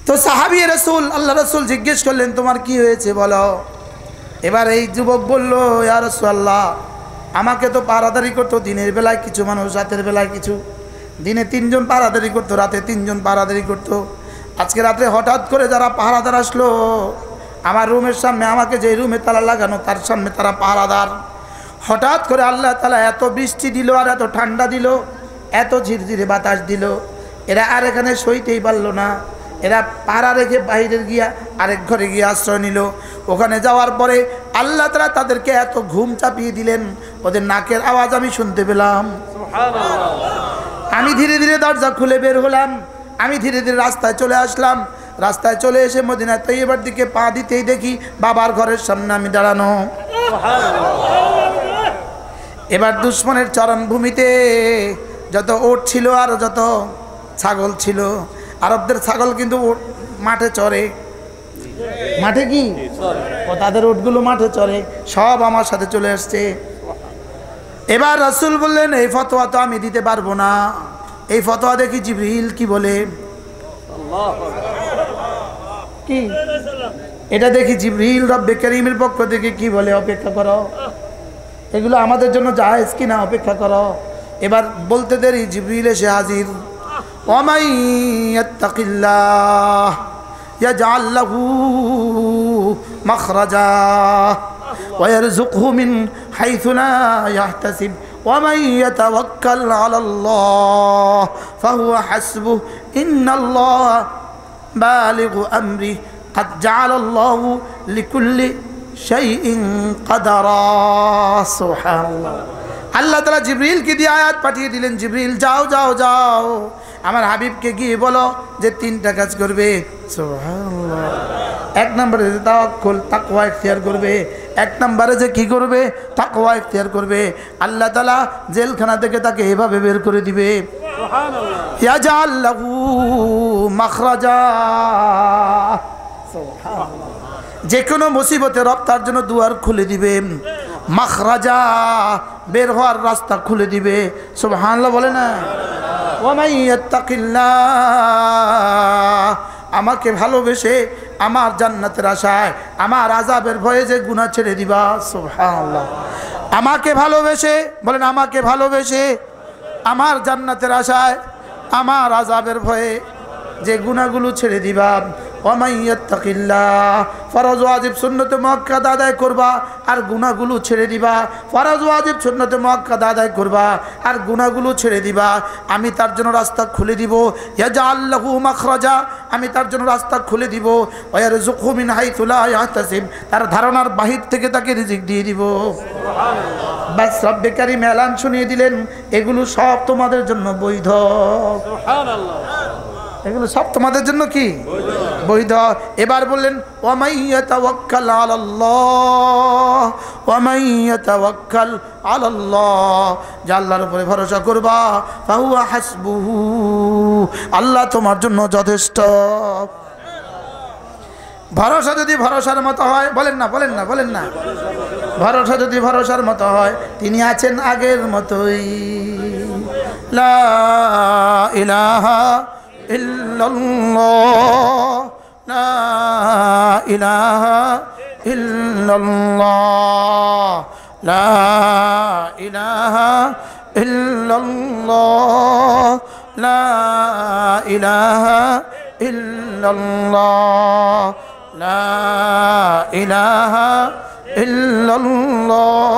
তো সাহাবী রাসূল আল্লাহ রাসূল জিজ্ঞেস করলেন তোমার কি হয়েছে বলো। এবার এই যুবক বলল ইয়া রাসূলুল্লাহ আমাকে তো পাহারাদারি করতো দিনের বেলায় কিছু মানুষ, রাতের বেলায় কিছু। দিনে 3 জন পাহারাদারি করতো, রাতে 3 জন পাহারাদারি করতো। আজকে রাতে হঠাৎ করে যারা পাহারাদার আসলো আমার রুমের সামনে, আমাকে যে রুমে তালা লাগানো তার সামনে তারা পাহারাদার। হঠাৎ করে আল্লাহ তাআলা এত বৃষ্টি দিল আর এত ঠান্ডা দিল, এত ঝিরঝিরে বাতাস দিল, এরা আর এখানে সইতেই পারলো না। এরা পাড়া রেখে বাইরে গিয়া আরেক ঘরে গিয়ে আশ্রয় নিল। ওখানে যাওয়ার পরে আল্লাহ তাআলা তাদেরকে এত ঘুম চাপিয়ে দিলেন, ওদের নাকের আওয়াজ আমি শুনতে পেলাম। আমি ধীরে ধীরে দরজা খুলে বের হলাম, আমি ধীরে ধীরে রাস্তায় চলে আসলাম। রাস্তায় চলে এসে মদিনা তৈয়বার দিকে পা দিতেই দেখি বাবার ঘরের সামনে আমি দাঁড়ানো। এবার দুশ্মনের চরণভূমিতে যত ওট ছিল আর যত ছাগল ছিল, আরবদের ছাগল কিন্তু মাঠে চড়ে, মাঠে কি ও তাদের ওটগুলো মাঠে চড়ে, সব আমার সাথে চলে আসছে। এবার রাসূল বললেন এই ফতোয়া তো আমি দিতে পারবো না, এই ফতোয়া দেখি জিবরিল কি বলে। কি এটা দেখি জিবরিল রব্বে কারীমের পক্ষ থেকে কি বলে, অপেক্ষা করো, এগুলো আমাদের জন্য জায়েজ কিনা অপেক্ষা করো। এবার বলতে দেরি জিবরিল এসে হাজির। ওয়ামাই ইয়াত্তাকিল্লাহ ইয়াজআল লাহু মাখরাজা ওয়া ইয়ারযুকহু মিন হাইথু লা ইয়াহতাসিব ওয়ামান ইয়াতাওয়াক্কাল আলাল্লাহ ফাহুয়া হাসবুহু ইন্নাল্লাহা বালিগু আমরিহি ক্বাদ জাআলাল্লাহু লিকুল্লি শাইইন কাদারা। সুবহানাল্লাহ। আল্লাহ তাআলা জিবরিলকে দিয়ে আয়াত পাঠিয়ে দিলেন, জিবরিল যাও যাও যাও আমার হাবিবকে গিয়ে বলো যে 3টা কাজ করবে। সুবহানাল্লাহ। 1 নম্বরে তাওয়াক্কুল তাকওয়া ইখতিয়ার করবে, 1 নম্বরে যে কি করবে তাকওয়া ইখতিয়ার করবে। আল্লাহ তাআলা জেলখানা থেকে তাকে এভাবে বের করে দিবে। সুবহানাল্লাহ। ইয়াজআল লাহু মাখরাজা। সুবহানাল্লাহ। যে কোনো মুসিবতে রব তার জন্য দুয়ার খুলে দিবে, মাখরাজা বের হওয়ার রাস্তা খুলে দিবে। সুবহানাল্লাহ বলে না। ওয়ামান ইয়াত্তাকিল্লাহ আমাকে ভালোবেসে আমার জান্নাতের আশায় আমার আযাবের ভয়ে যে গুনাহ ছেড়ে দিবা। সুবহানাল্লাহ। আমাকে ভালোবেসে বলেন, আমাকে ভালোবেসে আমার জান্নাতের আশায় আমার আযাবের ভয়ে যে গুনাহগুলো ছেড়ে দিবা। ওয়ামান ইয়াত্তাকিল্লাহ ফরজ ওয়াজিব সুন্নতে মুআক্কাদা আদায় করবা আর গুনাহগুলো ছেড়ে দিবা। ফরজ ওয়াজিব সুন্নতে মুআক্কাদা আদায় করবা আর গুনাহগুলো ছেড়ে দিবা। আমি তার জন্য রাস্তা খুলে দিব। ইয়াজআল লাহু মাখরাজা আমি তার জন্য রাস্তা খুলে দিব। ওয়া ইয়ারযুকহু মিন হাইথু লা ইয়াহতাসিব তার ধারণার বাহির থেকে তাকে রিজিক দিয়ে দিব। সুবহানাল্লাহ। বাস রব্বে কারীম এলান শুনিয়ে দিলেন এগুলো সব তোমাদের জন্য বৈধ। সুবহানাল্লাহ। এগুলো সব তোমাদের জন্য কি বৈধ। এবার বললেন ওয়ামান ইয়াতাওয়াক্কাল আলাল্লাহ ওয়ামান ইয়াতাওয়াক্কাল আলাল্লাহ যে আল্লাহর উপরে ভরসা করবা ফাহুয়া হাসবুহু আল্লাহ তোমার জন্য যথেষ্ট। ভরসা যদি ভরসার মতো হয় বলেন না বলেন না বলেন না ভরসা যদি ভরসার মতো হয় তিনি আছেন আগের মতোই। লা ইলাহা ইল্লাল্লাহ লা ইলাহা ইল্লাল্লাহ লা ইলাহা ইল্লাল্লাহ লা ইলাহা ইল্লাল্লাহ লা ইলাহা ইল্লাল্লাহ।